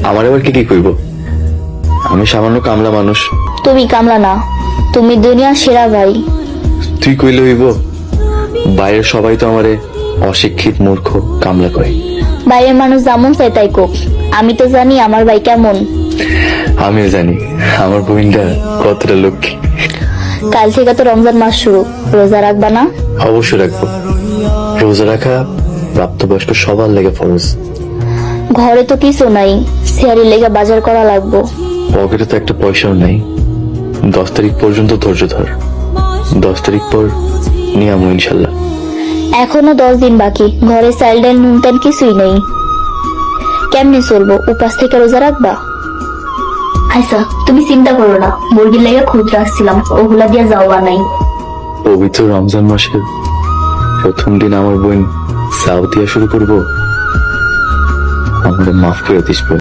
আমার আবার কি কইব? আমি সামান্য কামলা মানুষ। তুমি কামলা না, তুমি দুনিয়ার সেরা ভাই। তুই কইলে হইব? বাইরের সবাই তো আমারে অশিক্ষিত মূর্খ কামলা কয়। বাইরের মানুষ যেমন চাই তাই কোক, আমি তো জানি আমার ভাই কেমন। আমিও জানি আমার বোনটা কতটা লক্ষ্মী। কাল থেকে তো রমজান মাস শুরু, রোজা রাখবা না? অবশ্যই রাখবো। রোজা রাখা প্রাপ্তবয়স্ক সবার লেগে ফরজ। ঘরে তো কিছু নাই, সিয়ারি লেগে বাজার করা লাগবো। পকেটে তো একটা পয়সাও নাই। 10 তারিখ পর্যন্ত ধৈর্য ধর, 10 তারিখ পর নিয়ে আমো ইনশাল্লাহ। এখনো 10 দিন বাকি, ঘরে চাল ডাল নুন তেল কিছুই নেই। কেমনে চলবো? উপাস থেকে রোজা রাখবা? আচ্ছা তুমি চিন্তা করো না, মুরগির লেগে খুদ রাখছিলাম, ওগুলা দিয়ে যাওয়া নাই। পবিত্র রমজান মাসের প্রথম দিন আমার বোন সাউ দিয়া শুরু করবো। আমাদের মাফ করে দিস বোন।